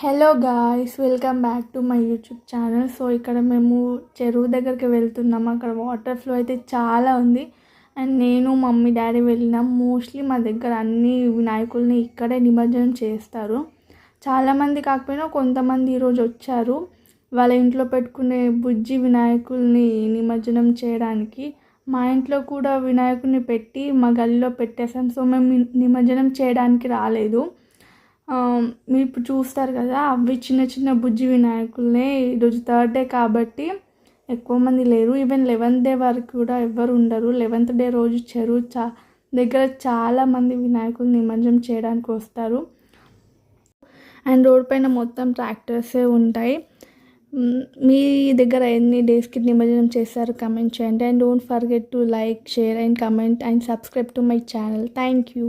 Hello guys, welcome back to my YouTube channel. So ఇక్కడ మేము చెరువు దగ్గరికి వెళ్తున్నాము. అక్కడ వాటర్ ఫ్లో అయితే చాలా ఉంది. అండ్ నేను మమ్మీ డాడీ వెళ్ళినాం. మోస్ట్లీ మా దగ్గర అన్ని వినాయకుల్ని ఇక్కడే నిమజ్జనం చేస్తారు. చాలామంది కాకపోయినా కొంతమంది ఈరోజు వచ్చారు వాళ్ళ ఇంట్లో పెట్టుకునే బుజ్జి వినాయకుల్ని నిమజ్జనం చేయడానికి. మా ఇంట్లో కూడా వినాయకుడిని పెట్టి మా గల్లీలో పెట్టేసాం. సో మేము నిమజ్జనం చేయడానికి రాలేదు. మీరు ఇప్పుడు చూస్తారు కదా, అవి చిన్న చిన్న బుజ్జి వినాయకులనే. ఈరోజు థర్డ్ డే కాబట్టి ఎక్కువ మంది లేరు. ఈవెన్ 11th డే వరకు కూడా ఎవరు ఉండరు. 11th డే రోజు చెరువు దగ్గర చాలామంది వినాయకులు నిమజ్జనం చేయడానికి వస్తారు. అండ్ రోడ్ పైన మొత్తం ట్రాక్టర్సే ఉంటాయి. మీ దగ్గర ఎన్ని డేస్కి నిమజ్జనం చేస్తారు కమెంట్ చేయండి. And don't forget to like, share and comment and subscribe to my channel. Thank you.